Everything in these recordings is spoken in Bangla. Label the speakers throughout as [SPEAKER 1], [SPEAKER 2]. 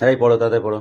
[SPEAKER 1] এই পড়ো, তাতে পড়ো।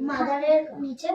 [SPEAKER 2] মাদারের নিচে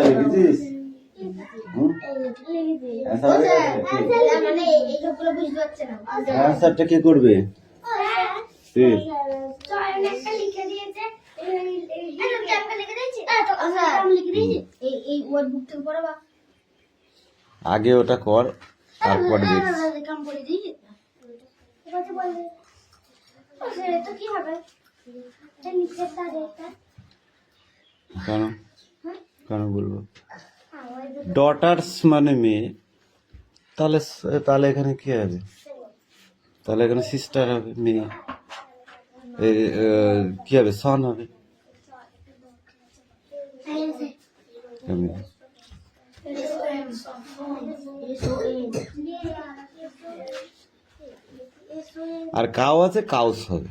[SPEAKER 1] লিখেছিস?
[SPEAKER 2] মানে এইগুলো বুঝতে পারছে না।
[SPEAKER 1] অ্যান্সারটা কে করবে? তুই?
[SPEAKER 2] একটা লিখে দিয়েছে, লিখে দিয়েছি এই ওয়ার্ড বুক থেকে পড়াবা।
[SPEAKER 1] আগে ওটা কর, তারপর দেখছি।
[SPEAKER 2] কাম করে দিয়েছি কথা বলবে তো কি হবে? নিচে তার এটা
[SPEAKER 1] কেন কেন বলবো? ডটার্স মানে মেয়ে, তাহলে তাহলে এখানে কি হবে? তাহলে এখানে সিস্টার হবে, মেয়ে। কি হবে? সন হবে। কেমন? আর কাউ আছে, কাউস হবে।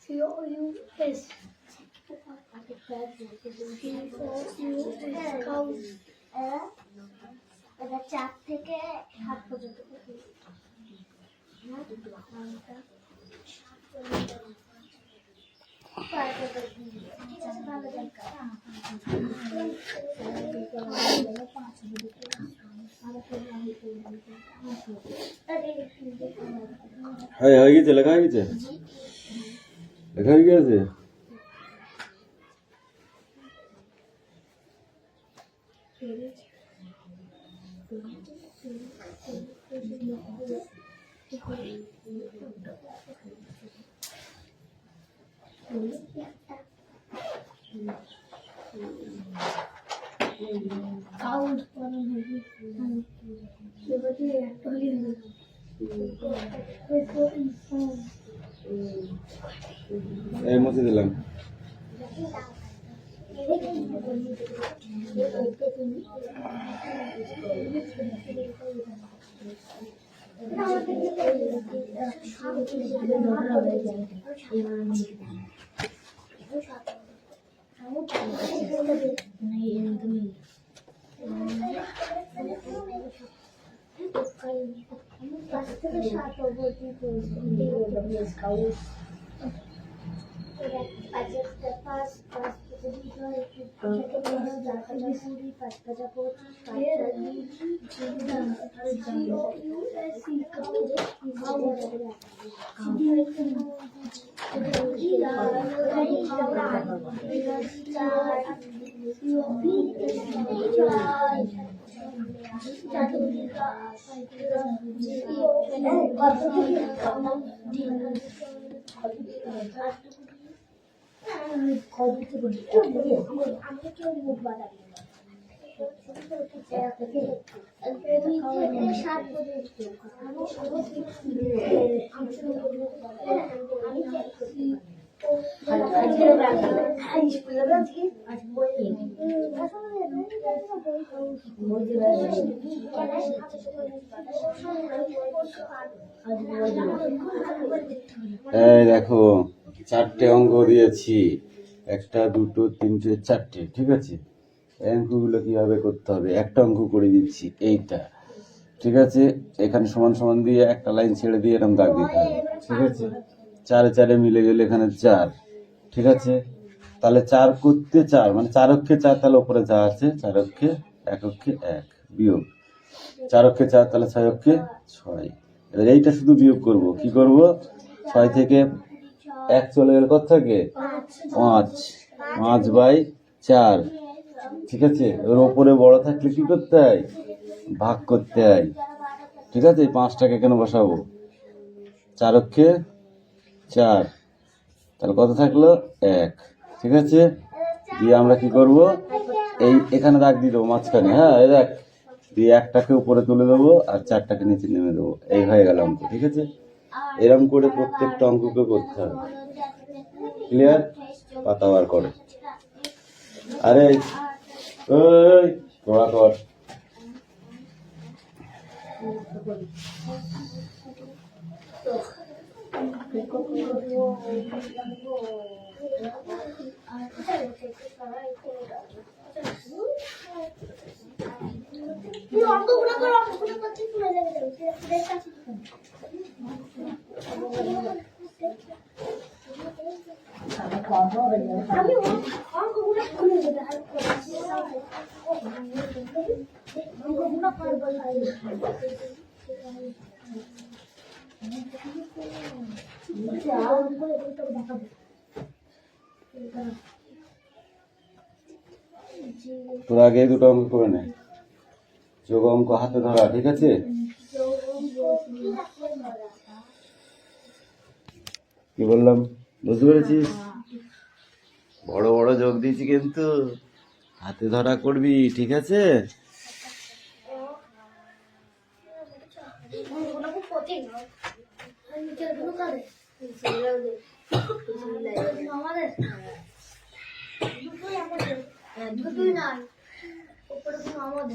[SPEAKER 2] COWS চার থেকে হাত পর্যন্ত
[SPEAKER 1] হয়ে গেছে, লেখা হয়ে গেছে, লেখা হয়ে গেছে। এই মুছে দিলাম। এই দেখো, চারটে অঙ্ক দিয়েছি, একটা দুটো তিনটে চারটে, ঠিক আছে? এই অঙ্কগুলো কিভাবে করতে হবে একটা অঙ্ক করে দিচ্ছি, এইটা, ঠিক আছে? এখানে সমান সমান দিয়ে একটা লাইন ছেড়ে দিয়ে এরকম দাগ দিতে হবে, ঠিক আছে? চারে চারে মিলে গেলে এখানে 4, ঠিক আছে? তাহলে 4 করতে 4 মানে 4 অক্ষে 4, তাহলে উপরে যা আছে 4 অক্ষে 1 অক্ষে 1 বিয়োগ 4 অক্ষে 4, তাহলে 6 অক্ষে 6। এবার এইটা শুধু বিয়োগ করব। কি করব? 6 থেকে 1 চলে গেলে কত থাকে? 5, 5/4, ঠিক আছে? এর উপরে বড় থাকলে কি করতে হয়? ভাগ করতে হয়, ঠিক আছে? 5টাকে কেন বসাবো? 4 অক্ষে 4, তাহলে কত থাকলো? 1, ঠিক আছে? দিয়ে আমরা কি করব? এই এখানে দাগ দিয়ে দেবো মাঝখানে, হ্যাঁ এই দেখ, দিয়ে 1টাকে উপরে তুলে দেবো আর 4টাকে নিচে নেমে দেবো। এই হয়ে গেল অঙ্ক, ঠিক আছে? এরকম করে প্রত্যেকটা অঙ্ককে করতে হবে। ক্লিয়ার? পাতা বার করো। আরে ওই তোরা কর।
[SPEAKER 2] অঙ্কগুলো করো, অঙ্কগুলো করতে পুরো লেগে যাবে। আমি অঙ্কগুলো খুলে দেবে আর অঙ্কগুলো করবো। দেখাবো
[SPEAKER 1] তোরা আগে দুটো অঙ্ক করে নে, যোগ অঙ্ক হাতে ধরা, ঠিক আছে? কি বললাম বুঝতে পেরেছিস? বড় বড় যোগ দিয়েছি কিন্তু হাতে ধরা করবি, ঠিক আছে?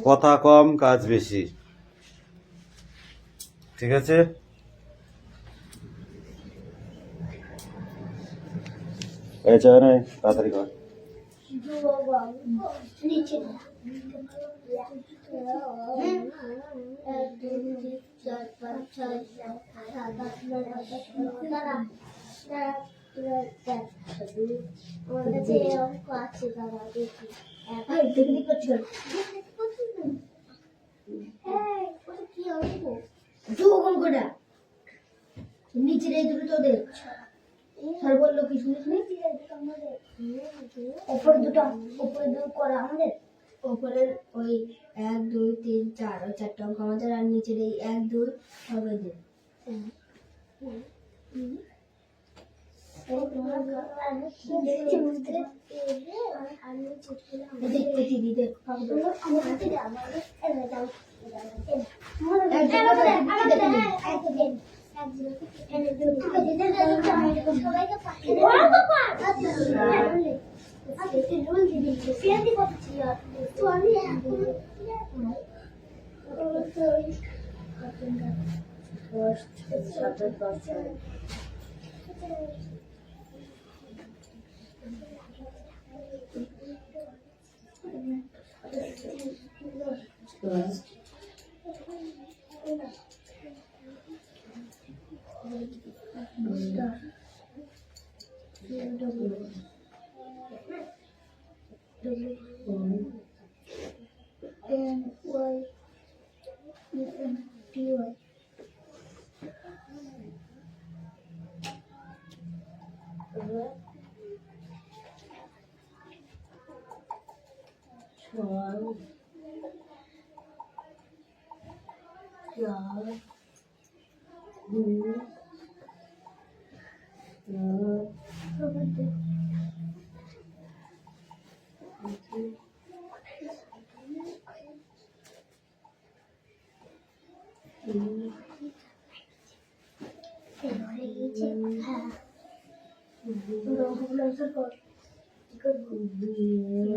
[SPEAKER 1] কথা কম কাজ বেশি, ঠিক আছে? এই চল না, তাড়াতাড়ি কর।
[SPEAKER 2] নিচে নিচে দুটো তোদের স্যার বললো কি শুনিস? উপরে দুটো করা আমাদের, উপরের ওই 1 2 3 4 ওই 4টা অঙ্ক আমাদের, আর নিচের এই 1 2 হবে দেব।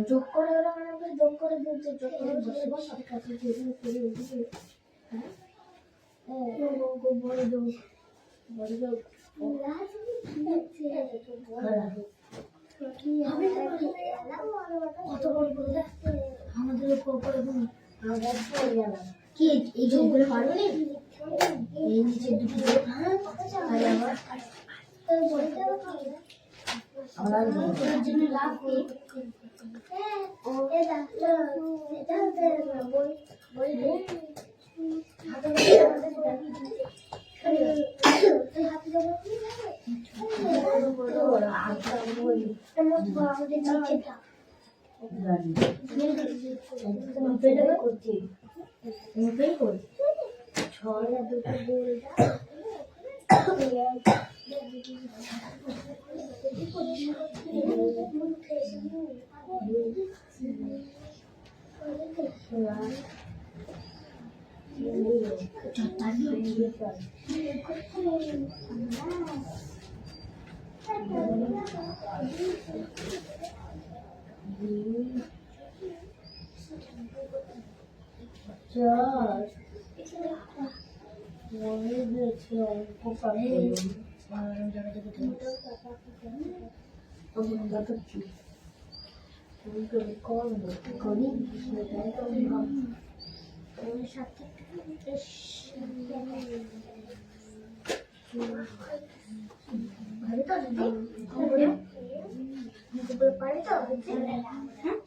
[SPEAKER 2] যোগ করে ওরা মানে যোগ করে দিচ্ছে, যোগ করে বসে বসে কাছে যেগুলো করে দিচ্ছে। হ্যাঁ বড় যোগ কত বড় করে যাচ্ছে আমাদের উপরে কি এই যোগগুলো পারবে না? এই নিচে দুটো যোগ, হ্যাঁ আর আবার আমরা জন্য লাভ করি। চার মনে হয়েছে অঙ্ক পাবে পারে তো হ্যাঁ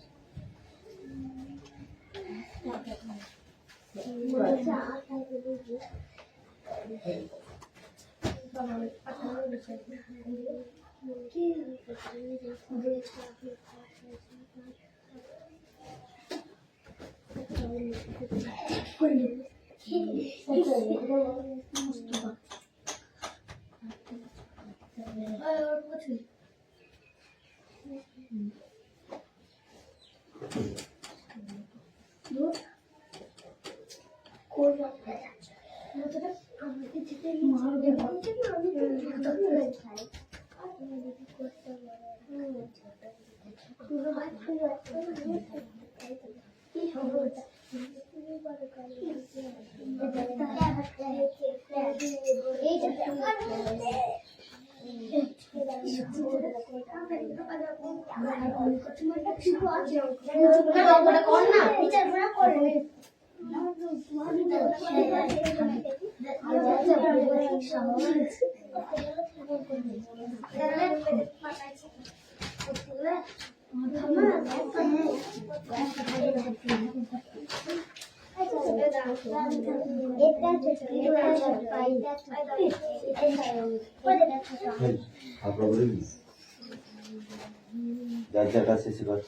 [SPEAKER 1] যার যার কাছে শেখার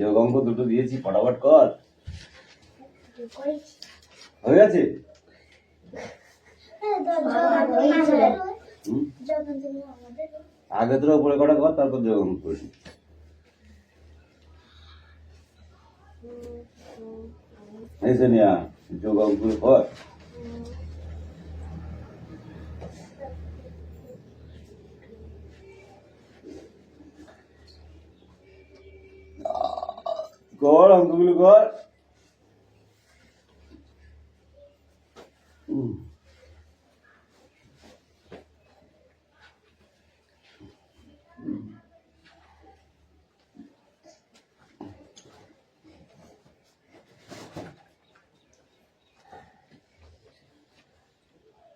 [SPEAKER 1] যোগ অঙ্ক দুটো দিয়েছি ফটাফট কর হয়ে গেছে আগে তোরা উপরে কটা কর তারপর যোগ অঙ্ক করি এসে নিয়া যোগ অঙ্ক কর কর অঙ্কগুলো কর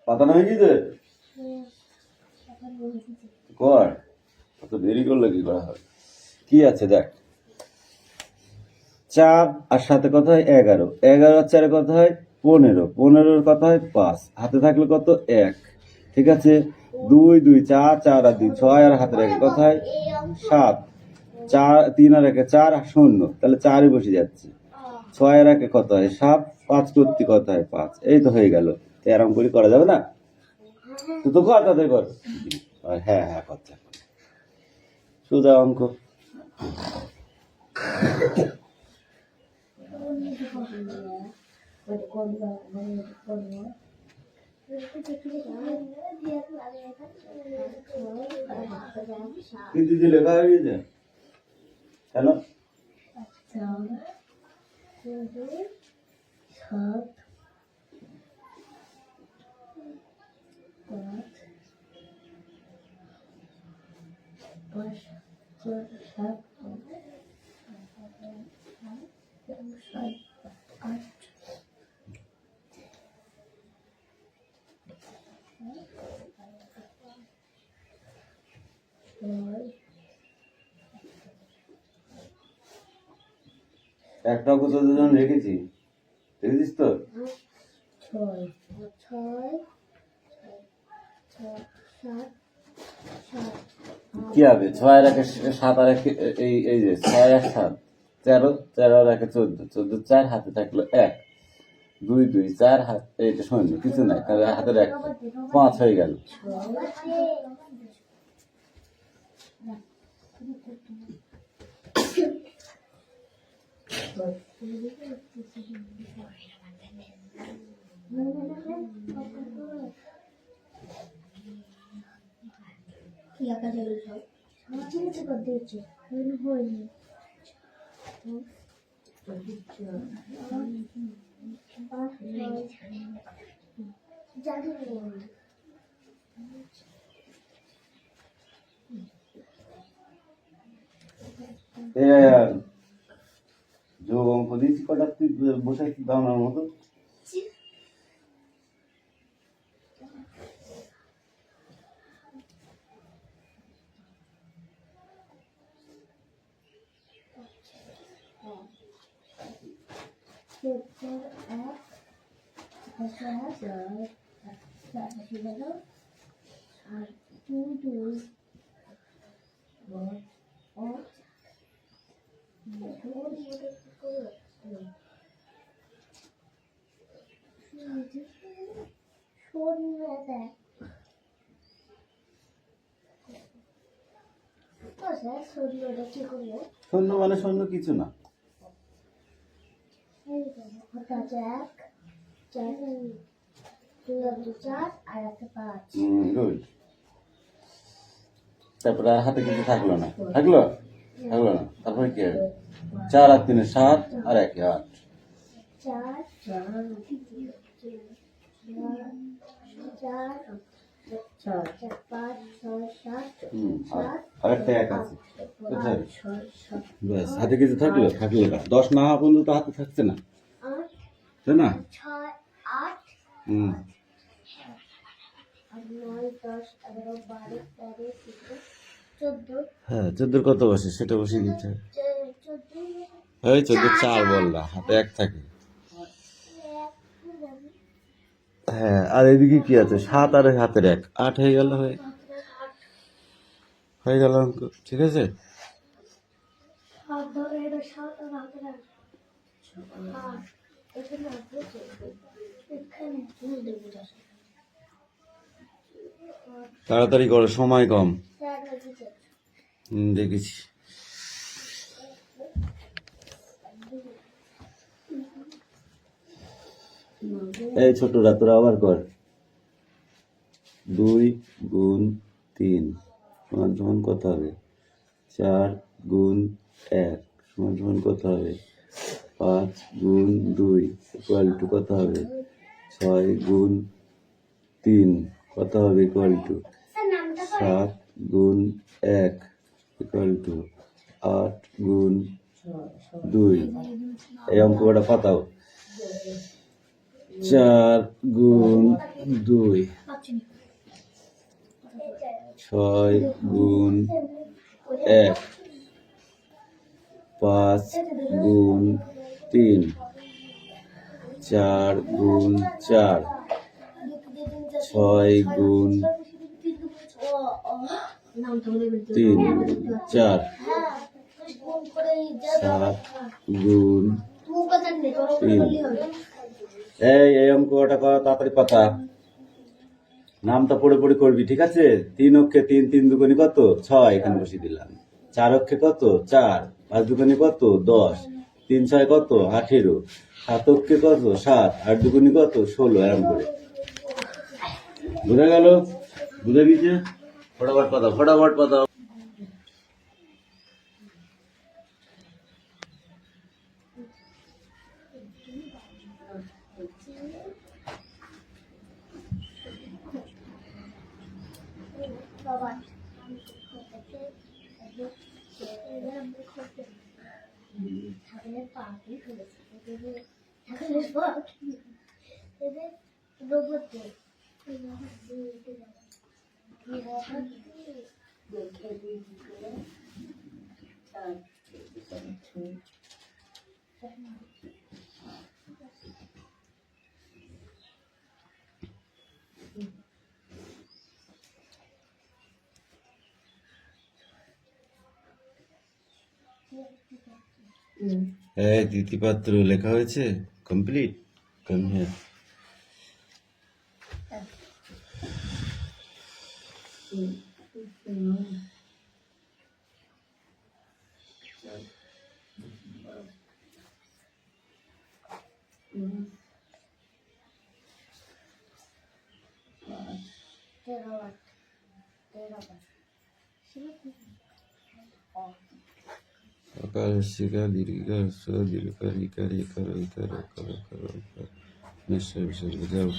[SPEAKER 1] পাতানো হয়ে গেছে কর অত দেরি করলে কি করা হবে কি আছে দেখ 4 আর সাথে কত হয় 11 11 আর 4 কত হয় 15 15 কত হয় 5 হাতে থাকলে কত 1 ঠিক আছে 2 2 4 4 আর 2 6 আর হাতে রেখে কত হয় 7 4 3 আর 1 4 আর 0 তাহলে 4ই বসে যাচ্ছে 6 আর 1 কত হয় 7 5 করতে কত হয় 5 এই তো হয়ে গেল এরকম করে করা যাবে না তো কর তাদের কর হ্যাঁ হ্যাঁ কথা সোজা অঙ্ক কিন্তু লেখা হয়ে গেছে কেন একটা অঙ্ক তোদের জন্য রেখেছি দেখেছিস তো কি হবে 6 আর 1 7 আর 1 এই এই যে 6 আর 7 13 13 আর 1 14 14 4 হাতে থাকলো 1 2 2 4 হাত এইটা শূন্য কিছু নাই তাহলে হাতে রাখ 5 হয়ে গেল
[SPEAKER 2] কি আঁকা যায় সব চিন্তা করে দিয়েছে হয়নি জাদু
[SPEAKER 1] যোগ অঙ্ক দিয়েছি কটা তুই বসাইছি দাওনার মতো।
[SPEAKER 2] আর দুই দুই
[SPEAKER 1] শূন্য মানে শূন্য কিছু না। গুড। তারপরে আর হাতে কিছু থাকলো না, থাকলো থাকলো না, তারপরে কি হবে? 4 আর 3 7 আর 1 8। আরেকটা 1 আছে, কোথায়? ব্যাস, হাতে কিছু থাকলো থাকলো না। 10 না হওয়া পর্যন্ত তো হাতে থাকছে না, তাই না? হুম।
[SPEAKER 2] 14
[SPEAKER 1] হ্যাঁ, 14 কত বসে সেটা বসিয়ে দিতে হবে। এই 14 4 বললা, হাতে 1 থাকে। হ্যাঁ, আর এদিকে কি আছে? 7 আর হাতের 1 8 হয়ে গেল, হয়ে গেল অঙ্ক, ঠিক আছে? তাড়াতাড়ি করো, সময় কম। দেখেছি। এই ছোটরা, তোরা আবার কর। 2 গুণ 3 সমান সমান কত হবে? 4 গুণ 1 সমান সমান কত হবে? 5 গুণ 2 ইকুয়াল টু কত হবে? 6 গুণ 3 কত হবে? ইকুয়াল টু 7 গুণ 1 ইকুয়াল টু 8 গুণ 2। এই অঙ্কটা পাতাও। 4 গুণ 2 6 গুণ 1 5 গুণ 3 4 গুণ 4 6 গুণ 3 4 7 গুণ 3। এই অঙ্কটা তাড়াতাড়ি পাতা। নামটা পড়ে পড়ে করবি, ঠিক আছে? 3 অক্ষে 3 3 দুগুণে কত? 6 এখানে বসিয়ে দিলাম। 4 অক্ষে কত? 4 5 দুগুণে কত? 10 3 6 কত? 18 7 অক্ষে কত? 7 8 দুগুণে কত? 16। এরকম করে বুঝা গেল? বুঝে গেছে? ফটাফট পাতাও, ফটাফট পাতাও। দ্বিতীয়পাত্র লেখা হয়েছে, complete. Come here. Akar sika dirika so dirika rika rika rika rika rika rika. Nishar nishar যাও।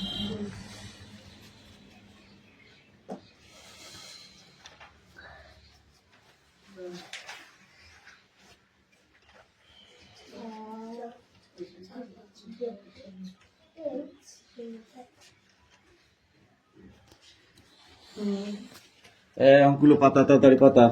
[SPEAKER 1] অঙ্কগুলো পাতা তাড়াতাড়ি পাতা।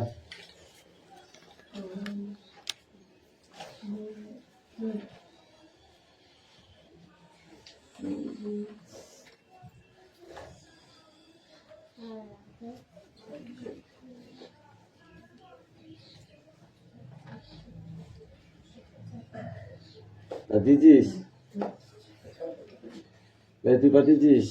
[SPEAKER 1] পাঠিয়েছিস? তুই পাঠিয়েছিস?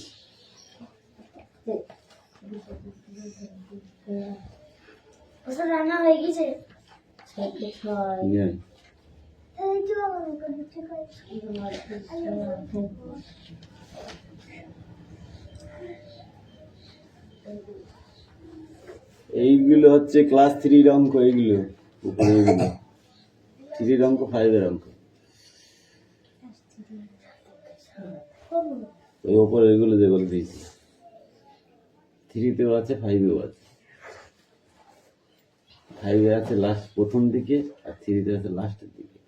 [SPEAKER 2] ওসব রান্না হয়ে গেছে।
[SPEAKER 1] নিয়ে এইগুলো হচ্ছে ক্লাস 3 অঙ্ক। এইগুলো উপরে এগুলো 3 অঙ্ক, 5 অঙ্ক। ওই উপরে এগুলো যেগুলো দিয়েছি 3-তেও আছে, 5-এও আছে। 5-এ আছে লাস্ট প্রথম দিকে, আর 3-তে আছে লাস্টের দিকে।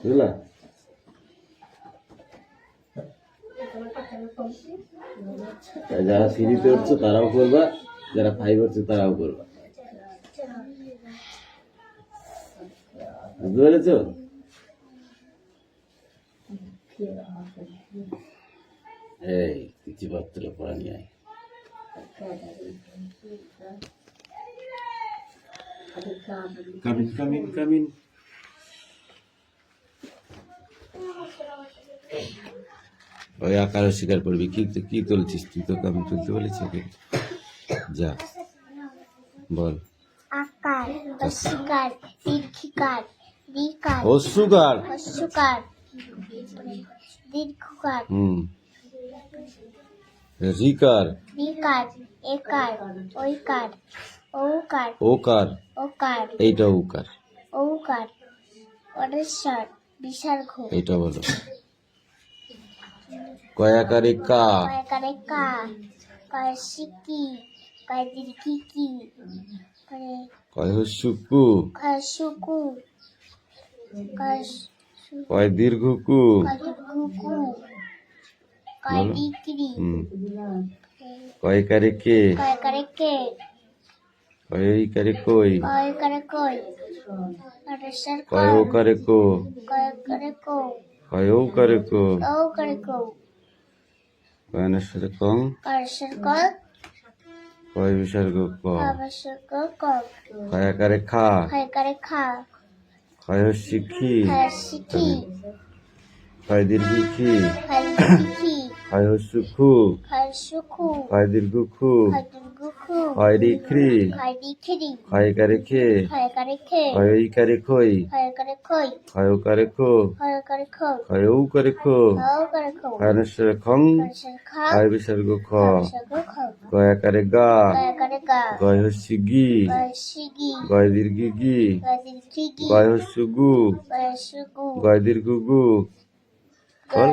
[SPEAKER 1] বুঝলা? যারা 3-তে হচ্ছে তারাও করবা, যারা 5 হচ্ছে তারাও করবা। বুঝতে পেরেছ? এই চিঠিপত্র পড়া নিয়ে আয়। Come in come in come in. ওই আকার স্বীকার করবি। কি তুলছিস তুই? তো কামিন তুলতে বলেছি। যা বল।
[SPEAKER 2] আকার, অস্বীকার, দীর্ঘিকার, দ্বিকার,
[SPEAKER 1] অসুগার,
[SPEAKER 2] হস্যকার, দীর্ঘকার,
[SPEAKER 1] রিকার,
[SPEAKER 2] বিকার, একার, ঐকার, ঔকার,
[SPEAKER 1] ওকার,
[SPEAKER 2] ওকার,
[SPEAKER 1] এইটা উকার,
[SPEAKER 2] ঔকার, অরেশ্বর, বিসর্গ,
[SPEAKER 1] এইটা বলো। কয়াকারে কা,
[SPEAKER 2] কয়কারে কা, কয় সিকি, কয় দীর্ঘি কি,
[SPEAKER 1] কয় হস্যুকু,
[SPEAKER 2] কয় সুকু, কয়
[SPEAKER 1] কয় দীর্ঘকু,
[SPEAKER 2] দীর্ঘকু, কয় ডিগ্রি,
[SPEAKER 1] কয়কারে কে,
[SPEAKER 2] কয়কারে কে,
[SPEAKER 1] কয়কারে কই,
[SPEAKER 2] কয়কারে কই, অরেশ্বর
[SPEAKER 1] কয় ওকারে কো,
[SPEAKER 2] কয়কারে কো,
[SPEAKER 1] কয় ওকারে কো,
[SPEAKER 2] ঔকারে কো,
[SPEAKER 1] কয়নেশ্বরে কং,
[SPEAKER 2] কয়শ্বর কয়,
[SPEAKER 1] কয় বিসর্গ ক,
[SPEAKER 2] অবসর্গ ক,
[SPEAKER 1] কয়াকারে খা,
[SPEAKER 2] কয়কারে খা,
[SPEAKER 1] কয় হস্যিখি,
[SPEAKER 2] কয় সিকি,
[SPEAKER 1] কয় দীর্ঘিখি,
[SPEAKER 2] কয় দিকি,
[SPEAKER 1] কয় হস্যুখু,
[SPEAKER 2] কয় সুকু,
[SPEAKER 1] কয় দীর্ঘখু,
[SPEAKER 2] কয় দুর্গুখু,
[SPEAKER 1] কয় রিখ্রি,
[SPEAKER 2] কয় দিখিরি,
[SPEAKER 1] কয়কারে খে,
[SPEAKER 2] কয়কারে খে,
[SPEAKER 1] কয় ঐকারে খই,
[SPEAKER 2] কয়কারে কই,
[SPEAKER 1] কয় ওকারে খো,
[SPEAKER 2] কয়কারে খো,
[SPEAKER 1] কয় ঔকারে খো,
[SPEAKER 2] ঔকারে খো,
[SPEAKER 1] কয়নেশ্বরে খং,
[SPEAKER 2] কয়শ্বর খা,
[SPEAKER 1] কয় বিসর্গ খ,
[SPEAKER 2] অবসর্গ খ,
[SPEAKER 1] কয়াকারে গা,
[SPEAKER 2] কয়কারে গা,
[SPEAKER 1] গয় হস্যি গি,
[SPEAKER 2] কয় সিগি,
[SPEAKER 1] গয় দীর্ঘি গি,
[SPEAKER 2] কয় দির্ঘিগি,
[SPEAKER 1] গয় হস্যু গু,
[SPEAKER 2] কয় সুগু,
[SPEAKER 1] গয় দীর্ঘ গু, বল।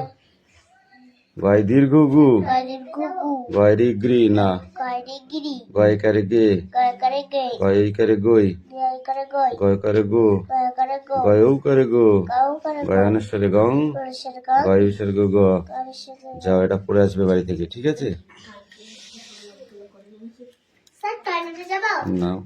[SPEAKER 1] গয় দীর্ঘ গু,
[SPEAKER 2] কয় দীর্ঘগু,
[SPEAKER 1] গয় রিগ্রি না,
[SPEAKER 2] কয় ডিগ্রি,
[SPEAKER 1] গয়কারে গে,
[SPEAKER 2] কয়কারে গে,
[SPEAKER 1] গয় এইকারে গই,
[SPEAKER 2] কয়কারে গই,
[SPEAKER 1] গয়কারে গো,
[SPEAKER 2] কয়কারে গো,
[SPEAKER 1] গয় ঔকারে গো,
[SPEAKER 2] কয়কারে গো,
[SPEAKER 1] গয় অনেশ্বরে গং,
[SPEAKER 2] কয়শ্বর গ,
[SPEAKER 1] গয় বিসর্গ গ।
[SPEAKER 2] কয়শ্বর গ।
[SPEAKER 1] যাও, এটা পড়ে আসবে বাড়ি থেকে, ঠিক আছে?
[SPEAKER 2] স্যার টয়লেটে যাবো?
[SPEAKER 1] নাও।